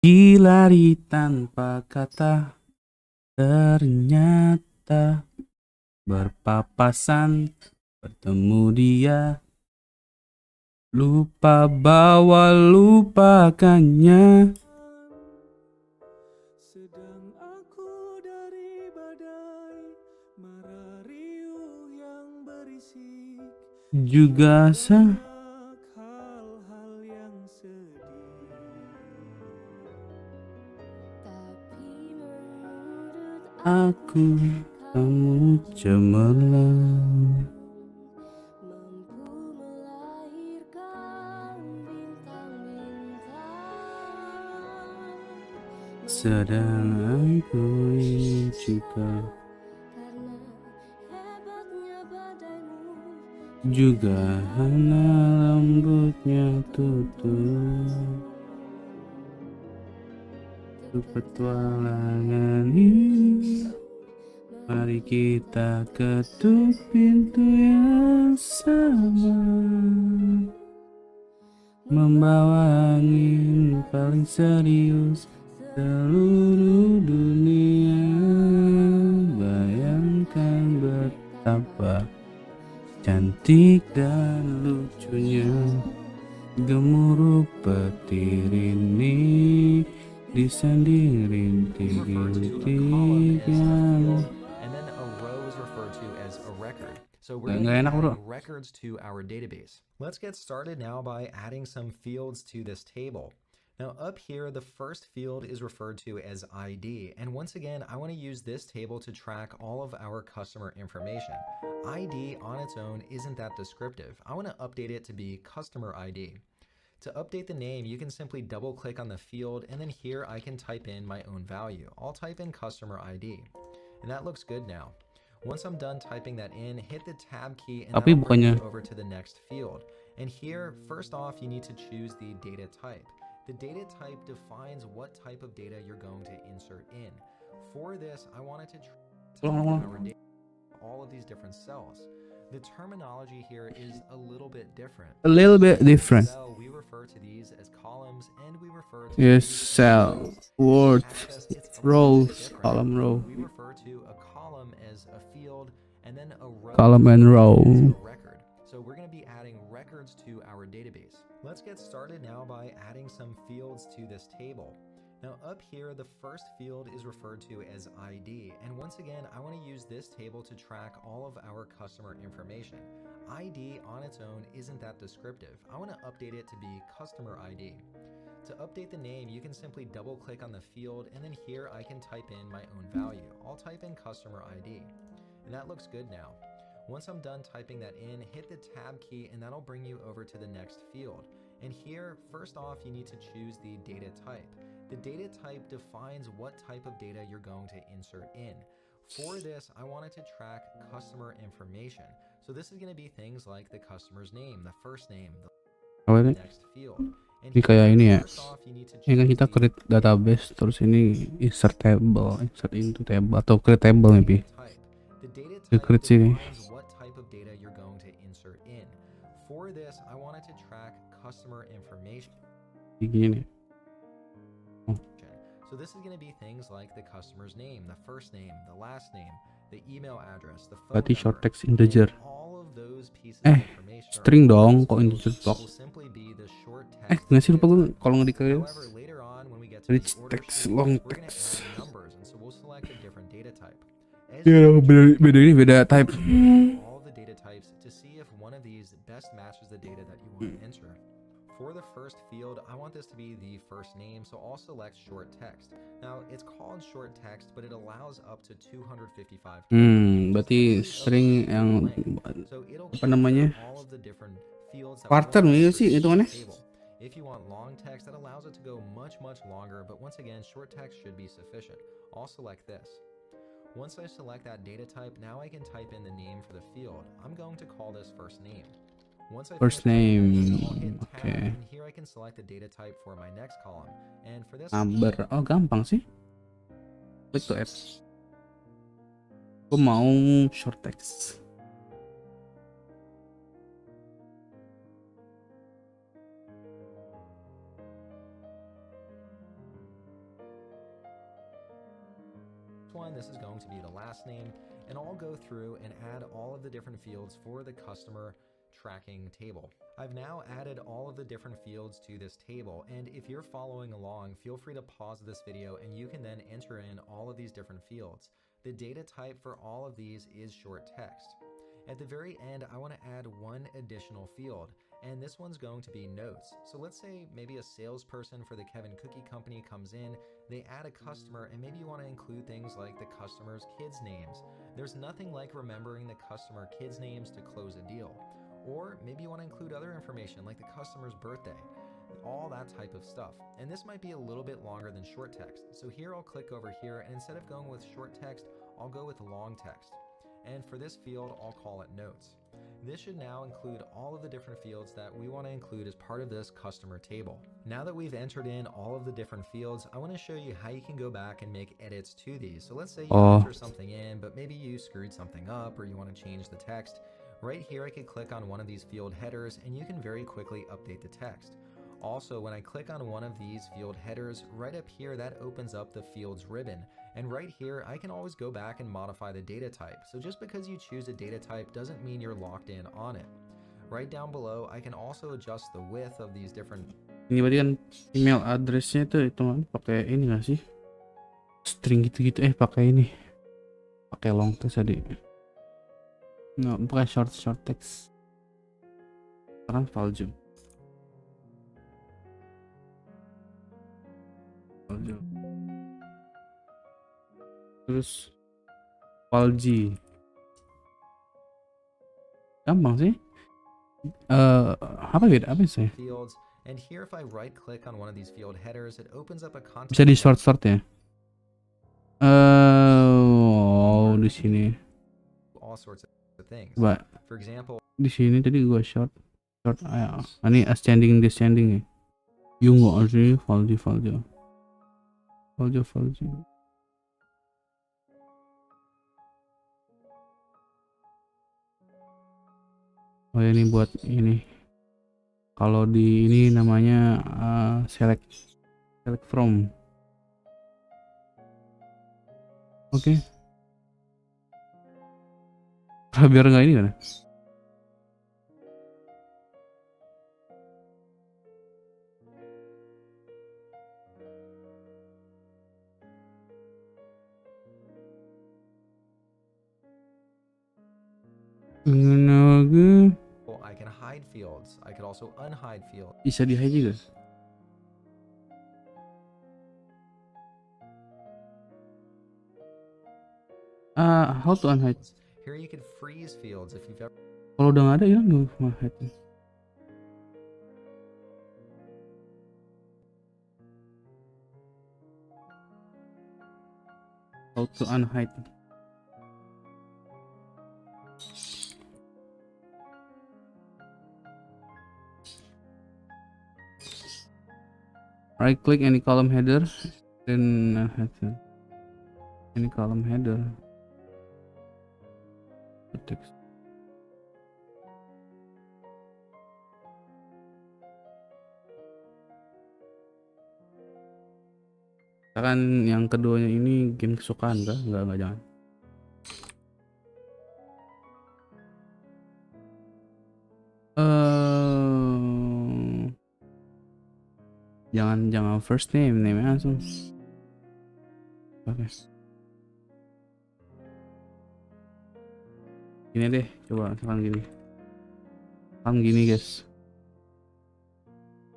Dilari tanpa kata, ternyata berpapasan, bertemu dia. Lupa bawa lupakannya. Sedang aku dari badai, marah riuh yang berisik, Juga banyak hal-hal yang sedih. Tapi menurut aku kamu cemerlang. mampu melahirkan bintang-bintang. Sedang aku ini juga Karena hebatnya badaimu, juga hana rambutnya tutup. Petualangan ini, mari kita ketuk pintu yang sama, membawa angin paling serius seluruh dunia. Bayangkan betapa cantik dan lucunya gemuruh petir ini disanding rintik-rintik yang and then a row is referred to as a record. So we're nggak going to be enak, bro. adding records to our database. Let's get started now by adding some fields to this table. Now up here, the first field is referred to as ID. And once again, I want to use this table to track all of our customer information. ID on its own isn't that descriptive. I want to update it to be customer ID. To update the name, you can simply double click on the field, and then here I can type in my own value. I'll type in customer ID. And that looks good now. Once I'm done typing that in, hit the tab key and Tapi that'll bring you bukannya over to the next field. And here, first off, you need to choose the data type. The data type defines what type of data you're going to insert in. For this, I wanted to our data, all of these different cells. The terminology here is a little bit different. a little bit different. Cell, we refer to these as columns, and we refer to Yes, these as cell, rows. word, Access, it's a little bit rows, different. column, row, We refer to a column as a field, and then a row column and row. is a record. So we're going to be adding records to our database. Let's get started now by adding some fields to this table. Now up here, the first field is referred to as ID. And once again, I want to use this table to track all of our customer information. ID on its own isn't that descriptive. I want to update it to be customer ID. To update the name, you can simply double click on the field, and then here I can type in my own value. I'll type in customer ID. And that looks good now. Once I'm done typing that in, hit the tab key and that'll bring you over to the next field. And here, first off, you need to choose the data type. The data type defines what type of data you're going to insert in. For this, I wanted to track customer information. So this is going to be things like the customer's name, the first name, the next field. And Ini kayak ini ya. first off, you need to Ini kan choose kita the create database, terus ini insert table, insert into table atau create table maybe. The data Di type create sini. defines what type of data you're going to insert in. For this, I wanted to track customer information. Gini. So this is going to be things like the customer's name, the first name, the last name, the email address, the phone Berarti short number. text integer. All of those pieces of information String are dong, kok will integer block. simply be the short text Nggak sih, lupa data gue type. kalau nge-declare However, later on when we get to rich the order text, sheet, long we're going to text. add numbers, and so we'll select a different data type. As Ya, you beda ini beda type. all the data types to see if one of these best matches the data that you want to enter. For the first field, I want this to be the first name, so I'll select short text. Now, it's called short text, but it allows up to 255 Berarti string yang so it'll apa namanya? all of the different fields that Quarter we're nih going to sih enter hitungannya. into the table. If you want long text, that allows it to go much longer, but once again, short text should be sufficient. I'll select this. Once I select that data type, now I can type in the name for the field. I'm going to call this first name. Once I First finish name, typing, I'll hit tab, okay. and here I can select the data type for my next column. And for this, Number. Oh, gampang sih. Click to add. Gue mau short text. one, this is going to be the last name, and I'll go through and add all of the different fields for the customer tracking table. I've now added all of the different fields to this table, and if you're following along, feel free to pause this video and you can then enter in all of these different fields. The data type for all of these is short text. At the very end, I want to add one additional field, and this one's going to be notes. So let's say maybe a salesperson for the Kevin Cookie Company comes in, they add a customer, and maybe you want to include things like the customer's kids' names. There's nothing like remembering the customer kids' names to close a deal. Or maybe you want to include other information like the customer's birthday, all that type of stuff. And this might be a little bit longer than short text. So here I'll click over here, and instead of going with short text, I'll go with long text. And for this field, I'll call it notes. This should now include all of the different fields that we want to include as part of this customer table. Now that we've entered in all of the different fields, I want to show you how you can go back and make edits to these. So let's say you enter something in, but maybe you screwed something up or you want to change the text. Right here, I could click on one of these field headers and you can very quickly update the text. Also, when I click on one of these field headers, right up here, that opens up the fields ribbon. And right here, I can always go back and modify the data type. So just because you choose a data type doesn't mean you're locked in on it. Right down below, I can also adjust the width of these different. Ini berarti kan email address-nya itu kan pakai ini nggak sih? String gitu-gitu, pakai ini. Pakai long text tadi. No, pakai short text. Sekarang value. Terus Valji. Gampang sih. Apa sih? Fields, and here if I right click on one of these field headers, it opens up a content. Bisa di short ya? Di sini. All sorts of things. Coba. For example, Di sini tadi gua short. Ini ascending descending ya. Yungo sini Valji. Oh ini buat ini. Kalau di ini namanya select from. Oke. Biar nggak ini kan? I can hide fields. I could also unhide fields. Bisa di hide juga. How to unhide? Here you could freeze fields if you've ever. Kalau udah nggak ada hilang nggak mau hide. How to unhide? Right click any column header, then any column header. Text. Kan yang keduanya ini game kesukaan kah? Enggak jangan. Jangan first name langsung. Oke. Gini deh, coba sekarang gini guys.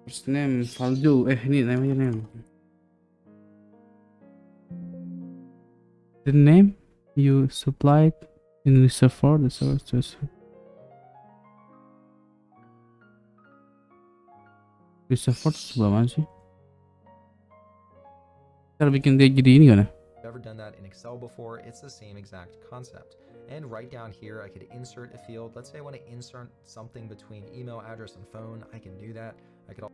First name Valju, ini namanya name. The name you supplied in reservoir the source. Reservoir sebelah mana sih? Cara bikin dia jadi ini kan? Ever done that in Excel before? It's the same exact concept. And right down here, I could insert a field. Let's say I want to insert something between email address and phone. I can do that. I could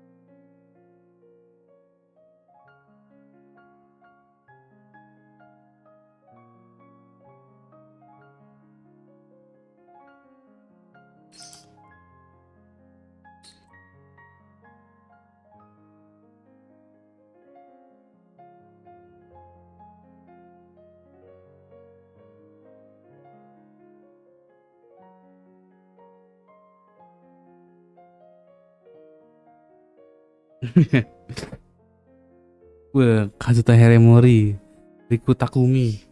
Wah, Kazuta Hiremori, Riku Takumi,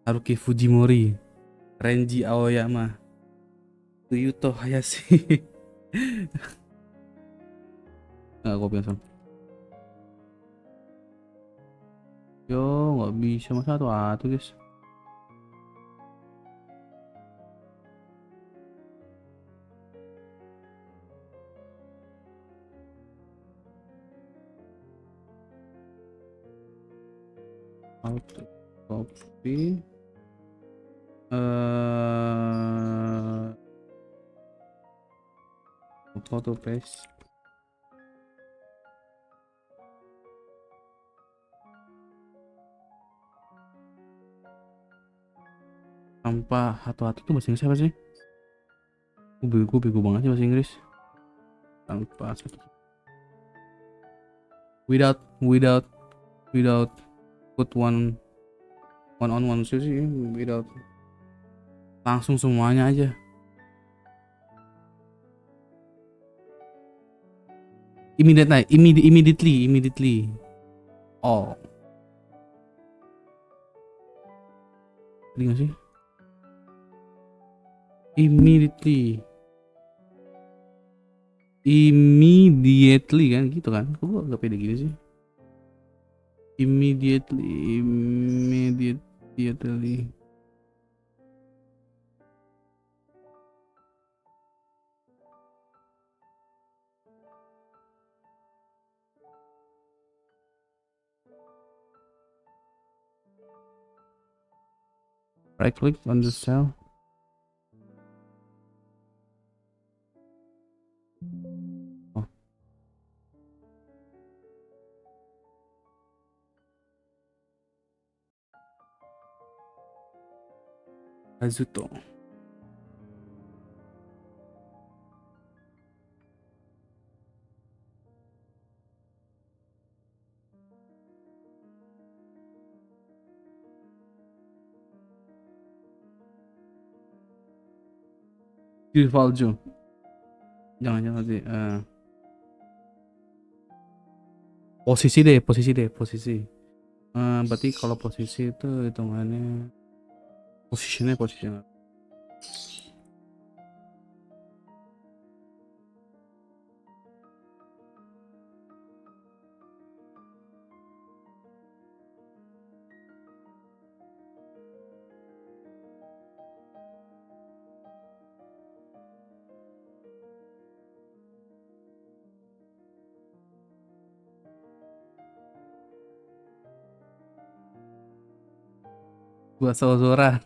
Haruki Fujimori, Renji Aoyama, Ryuto Hayashi. Nggak, gue bilang yo nggak bisa mas satu guys. Auto copy auto paste tanpa hatu-hatu tuh bahasa Inggris apa sih? Gue bego banget sih bahasa Inggris. Tanpa satu without put one on one sih, without langsung semuanya aja. Immediately. Oh, tadi nggak sih? Immediately kan gitu kan? Kok gue gak pede gini sih? Immediately. Right click on the cell. Oh. Kazuto. Valjo. Jangan sih. Posisi. Berarti kalau posisi itu hitungannya posisinya. Buat Sora.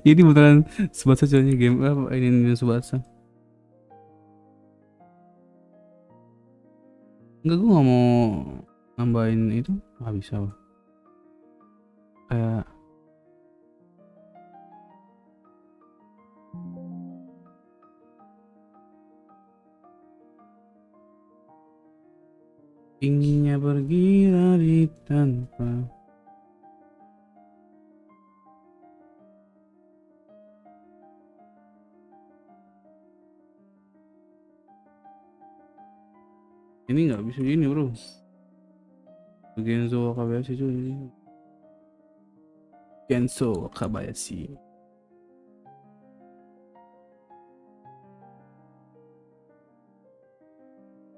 Ini beneran Subasa soalnya game apa ini Subasa. Enggak, gue nggak mau nambahin itu, nggak bisa lah. Kayak inginnya pergi lari tanpa. Ini nggak bisa gini bro. Genzo Wakabayashi cuy. Genzo Wakabayashi.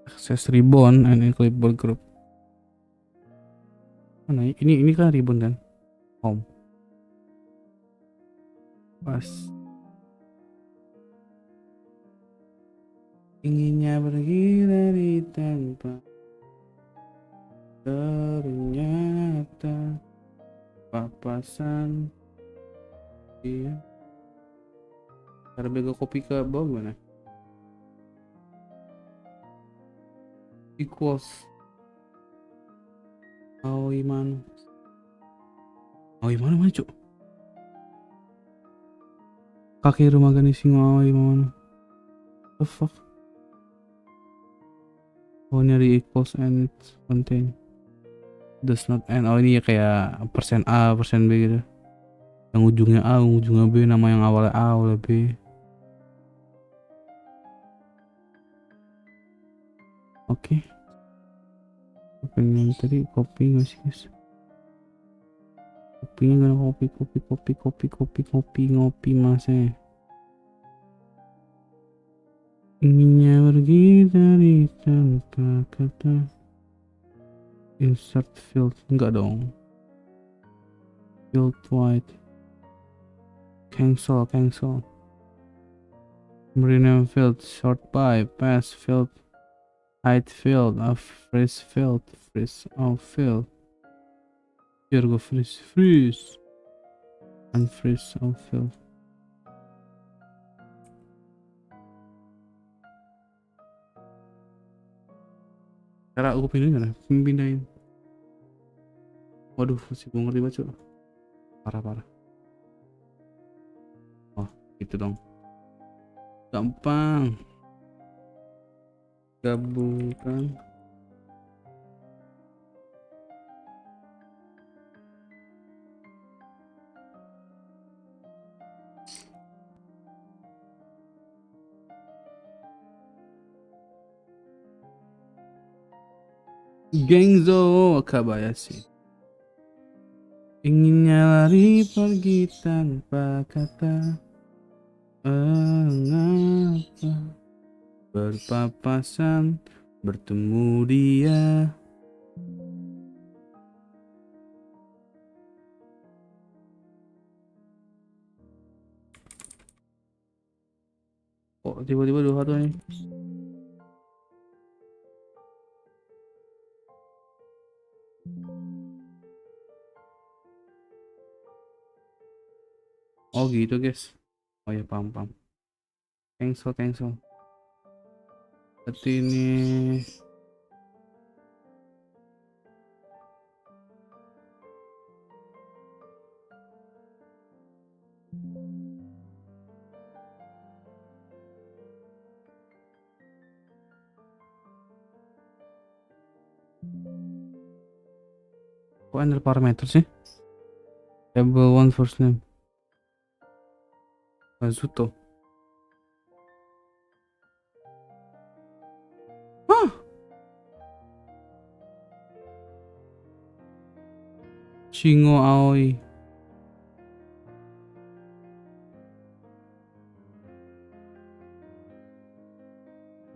Access ribbon and clipboard group. Mana ini kan ribbon kan? Home. Pas. Inginnya pergi dari tanpa ternyata papasan. Iya. Cara bego kopi ke bawah gimana? Equals Aoi mana cuk? Kaki rumah gani singo Aoi mana? The fuck? Oh, nyari equals and it's contain does not end. Oh, ini ya kayak persen A persen B gitu. Yang ujungnya A ujungnya B, nama yang awalnya A awalnya B. Oke. Pengen tadi kopi nggak sih guys? Kopinya gak kopi ngopi mas inginnya pergi dari tanpa kata. Insert field enggak dong. Field white. Cancel. Rename field, short by, pass field, height field, freeze field, freeze out field. Here go freeze, unfreeze out field. Cara aku pindahin. Waduh, masih gue ngerti banget, Cuk. Parah. Oh, gitu dong. Gampang. Gabungkan. Gengzo Kabayashi. Inginnya lari pergi tanpa kata. Mengapa berpapasan bertemu dia. Kok tiba-tiba 21 nih? Oh gitu guys. Oh ya paham. Cancel. Berarti ini kok enter parameter sih? Table 1 first name Kazuto. Hah? Shingo Aoi.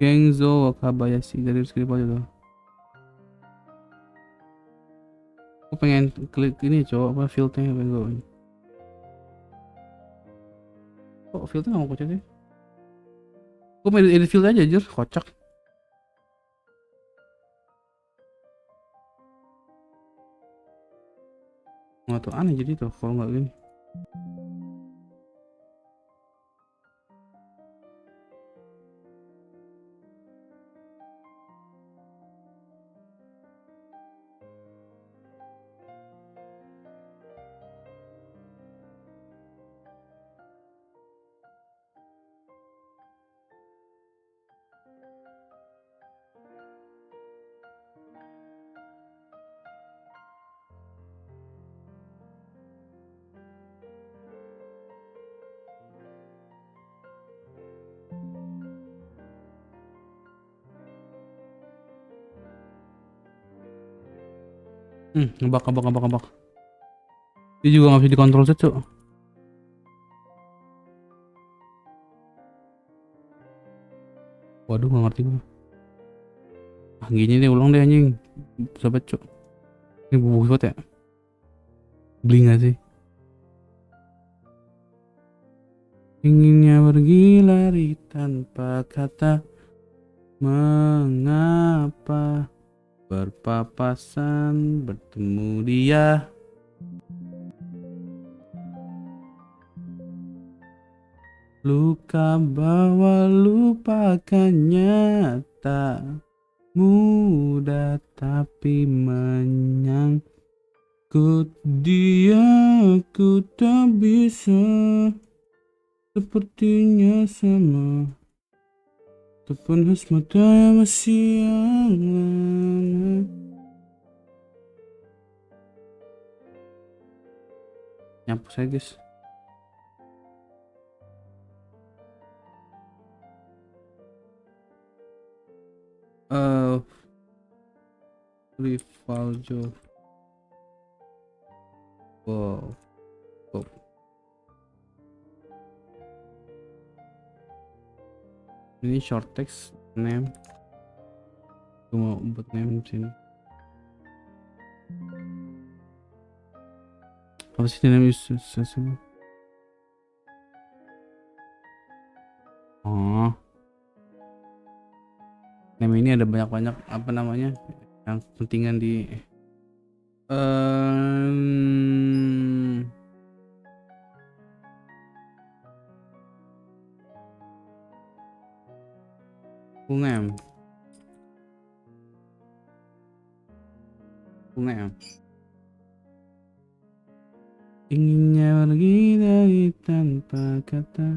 Gengzo Wakabayashi dari skrip aja tuh. Aku pengen klik ini coba apa fieldnya pengen gue. Kok fieldnya nggak mau kocak sih? Gue main edit field aja jujur kocak. Nggak tuh aneh jadi tuh kalau nggak gini. Ngebak. Dia juga nggak bisa dikontrol cuk. Waduh nggak ngerti gue. Gini deh ulang deh anjing. Sobat cuk. Ini bubuk banget ya. Beli nggak sih? Inginnya pergi lari tanpa kata. Mengapa berpapasan bertemu dia. Luka bahwa lupakannya tak mudah tapi menyangkut dia aku tak bisa sepertinya sama ataupun mata yang masih hangat. Nyapu saya guys. Rivaldo. Wow. Oh. Ini short text name. Gue mau buat name sini. Apa sih name sih? Oh. Name ini ada banyak-banyak apa namanya? Yang pentingan di Ungem. Inginnya pergi dari tanpa kata.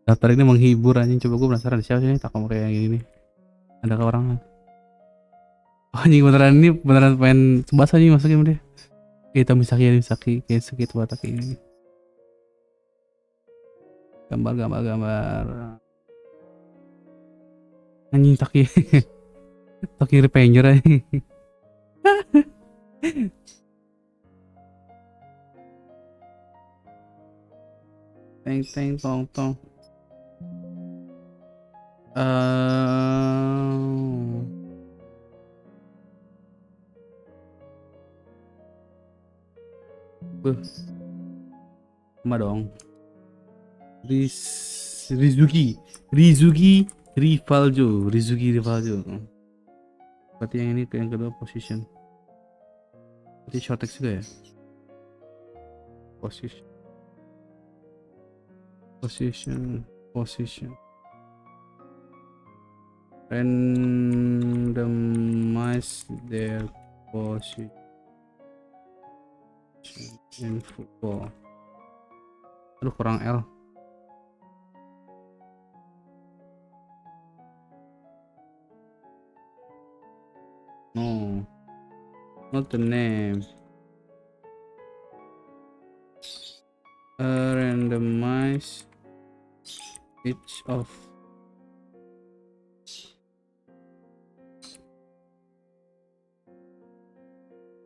Daftar ini menghibur anjing, coba gue penasaran siapa sih ini takom kayak gini nih. Adakah orang? Oh, anjing beneran pengen sebas aja masukin dia. Kita Misaki kayak segitu watak ini. Gambar. Anjing Taki. Taki Repanger anjing. Teng tong. Sama dong. Rizuki Rivaldo. Berarti yang ini yang kedua position. Berarti short text juga ya? Position. Randomize their position in football. Aduh, kurang L. No, not the name. Randomize each of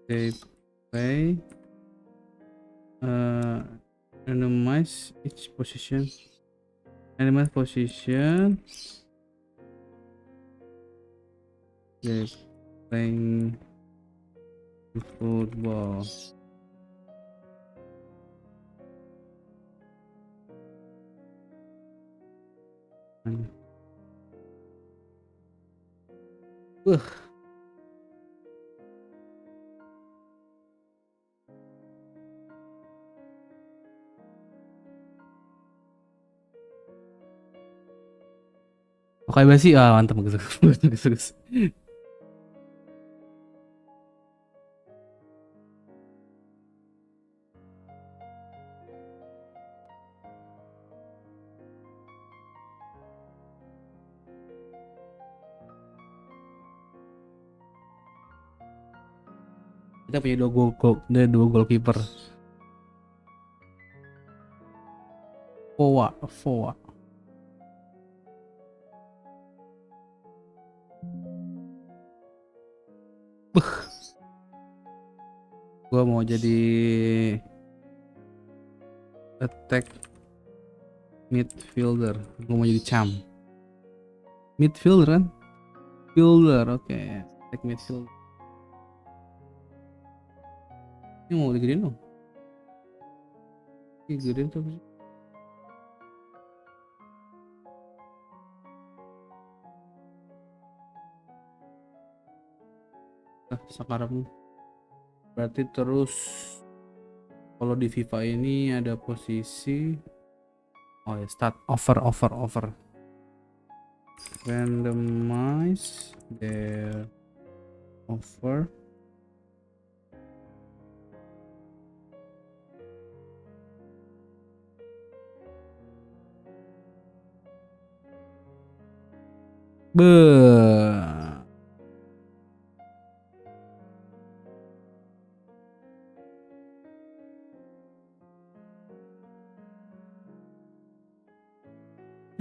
they play. Randomize each position. They playing football. Oke basi, mantap bagus. Kita punya dua goalkeeper. Foa. Gua mau jadi attack midfielder. Gua mau jadi cam. Midfielder kan? Oke. Attack midfielder. Ini mau digedein dong. Ini gedein tuh apa sih? Sekarang berarti terus Kalau di FIFA ini ada posisi start over randomize their offer.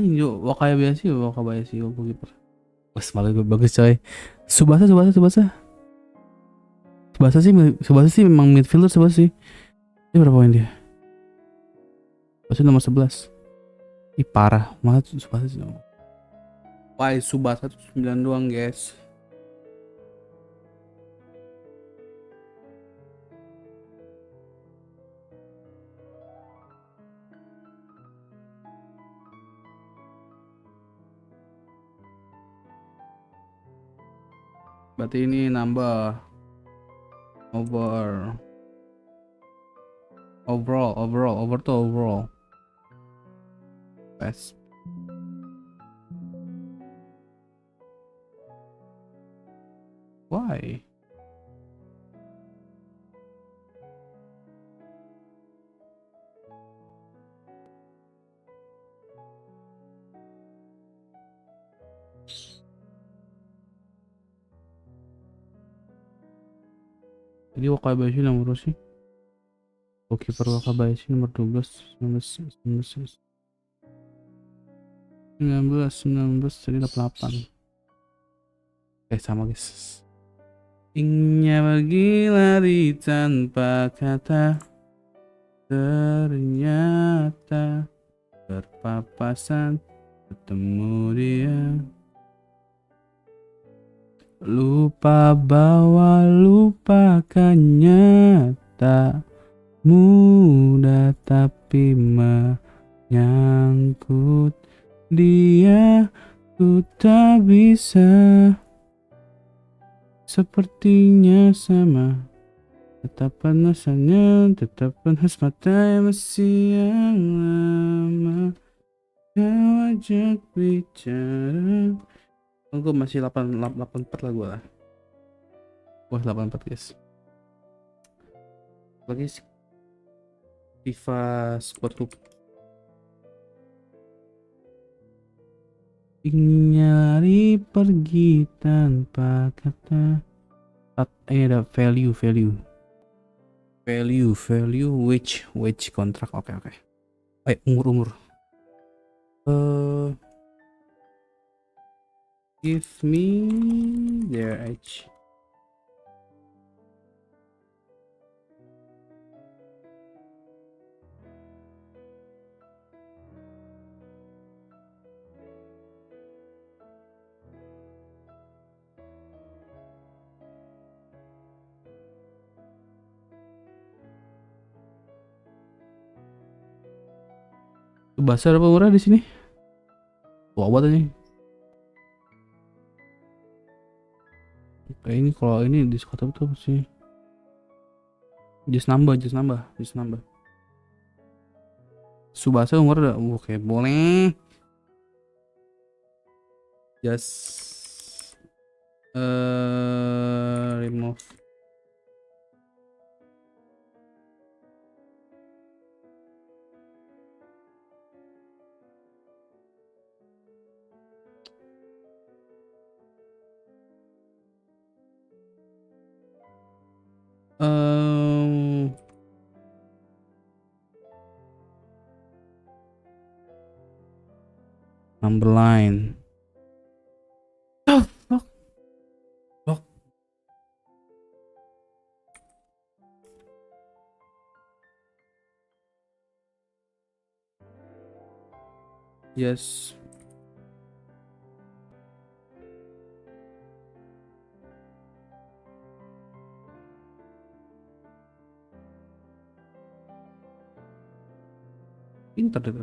Ini Wakabayashi goalkeeper. Wah, malah bagus coy. Subasa sih memang midfielder Subasa sih. Ini berapa poin dia? Subasa nomor 11. Ih parah, malah Subasa sih. Wah, Subasa tuh 9 doang, guys. Berarti ini nambah overall. Best. Why? Jadi Wakabayashi nomor sih. Goalkeeper Wakabayashi nomor 12, 19 jadi 88. Sama guys. Ingnya berlari tanpa kata, ternyata berpapasan ketemu dia. Lupa bahwa lupakannya tak mudah, tapi menyangkut dia ku tak bisa. Sepertinya sama, tetap panas mata masih yang lama. Kau ajak bicara. Gue masih 84 lah gue lah. Wah 84 guys. Lagi FIFA Sport Club. Nyari pergi tanpa kata. Ada value wage kontrak. Oke. Umur. Give me their age. Bahasa apa murah di sini? Wah, buat ini. Kayak ini kalau ini di Scott tuh sih. Just nambah. Subasa umur udah oke, boleh. Just remove. Number line. Oh, fuck. Yes. Pintar itu.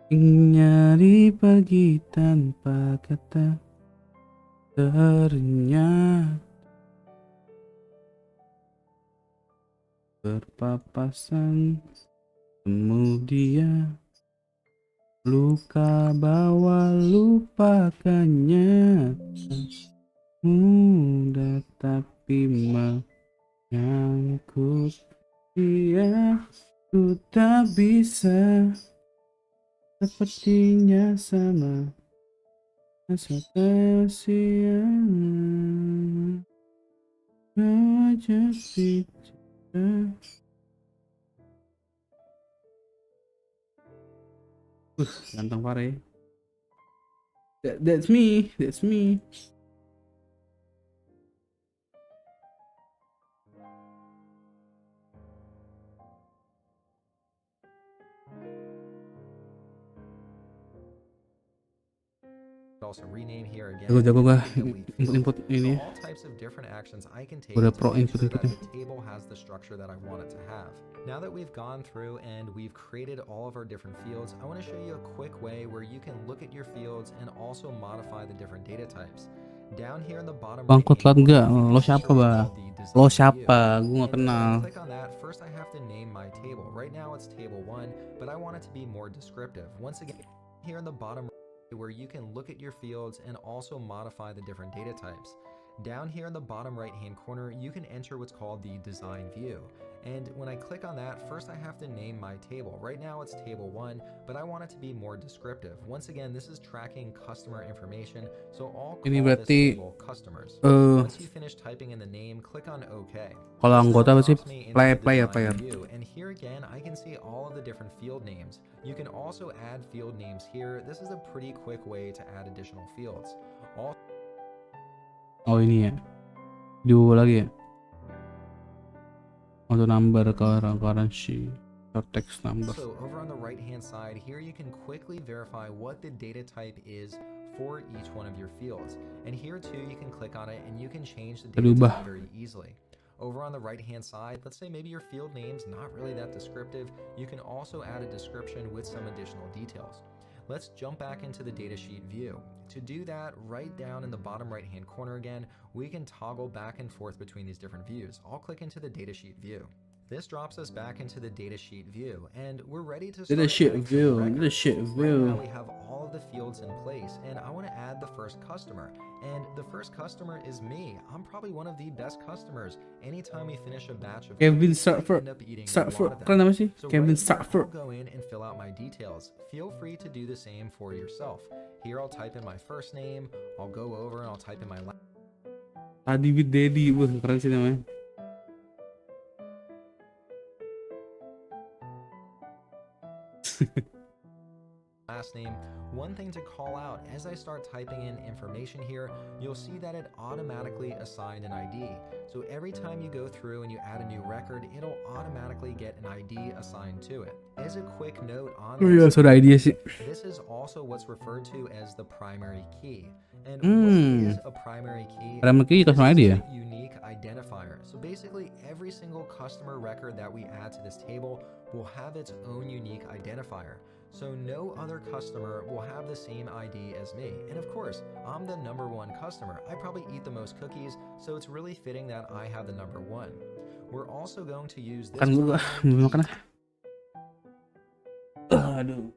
Nyari pergi tanpa kata, ternyata berpapasan, kemudian luka bawa lupakannya. Mudah tapi menyangkut dia, ku tak bisa, sepertinya sama rasa kasihan wajah bicara. Ganteng parah ya. That's me, that's me. Also rename here again. Jago-jago gak delete fields. input So ini ya. all types of different actions I can take Udah to pro make sure that input-inputnya. the table has the structure that I want it to have. Now that we've gone through and we've created all of our different fields, I want to show you a quick way where you can look at your fields and also modify the different data types. Down here in the bottom Bang right Kotlat hand enggak? corner, Lo you can siapa, see what's Bang? called the design Lo view. siapa? Gue gak And when kenal. I click on that, first I have to name my table. Right now it's table 1, but I want it to be more descriptive. Once again, here in the bottom where you can look at your fields and also modify the different data types. Down here in the bottom right hand corner, you can enter what's called the design view. And when I click on that, first I have to name my table. Right now it's table 1, but I want it to be more descriptive. Once again, this is tracking customer information, so I'll call Ini this berarti table customers. Once you finish typing in the name, click on OK. kalau This anggota now apa sih? drops me into the Player. design view, and here again I can see all of the different field names. You can also add field names here. This is a pretty quick way to add additional fields. Oh ini ya. Dua lagi ya. Auto number, currency, short text number. So over on the right hand side here, you can quickly verify what the data type is for each one of your fields. And here too, you can click on it and you can change the data type very easily. Over on the right hand side, let's say maybe your field name's not really that descriptive. You can also add a description with some additional details. Let's jump back into the datasheet view. To do that, right down in the bottom right hand corner again, we can toggle back and forth between these different views. I'll click into the datasheet view. This drops us back into the datasheet view, and we're ready to start adding some records. Right now we have all of the fields in place, and I want to add the first customer. And the first customer is me. I'm probably one of the best customers. Anytime we finish a batch of Kevin cookies, I Surfer. end up eating a Surfer. lot of Keren them. nama sih? So Kevin right here, Surfer. I'll go in and fill out my details. Feel free to do the same for yourself. Here I'll type in my first name. I'll go over and I'll type in my last Tadi with Daddy. Wah, keren sih namanya. last name. One thing to call out, as I start typing in information here, you'll see that it automatically assigned an ID. So every time you go through and you add a new record, it'll automatically get an ID assigned to it. As a quick note on this, this is also what's referred to as the primary key. And what is a primary key? This is a unique identifier. So basically every single customer record that we add to this table will have its own unique identifier. So no other customer will have the same ID as me. And of course, I'm the #1 customer. I probably eat the most cookies, so it's really fitting that I have the #1. We're also going to use this Aduh.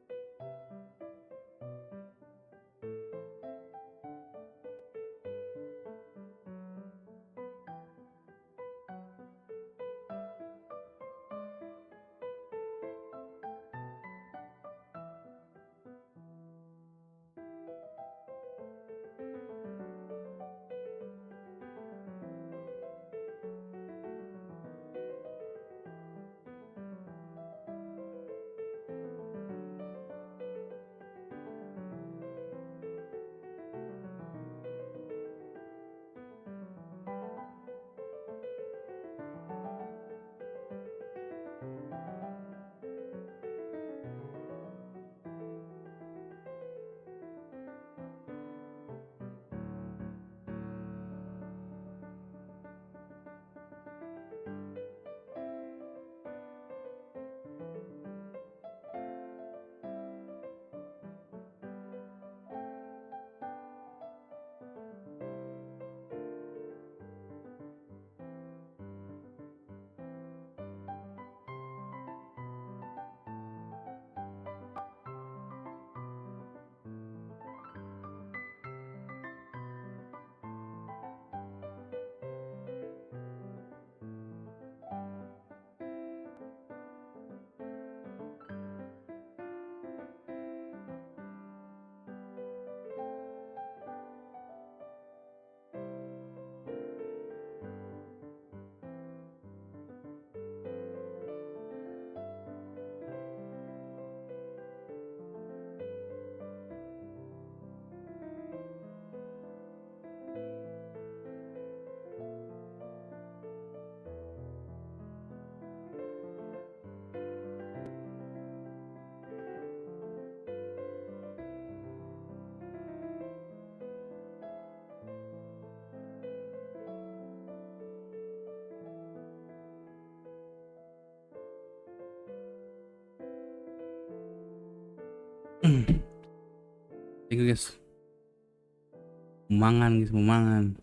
Thank you guys. Mangan guys, mau mangan.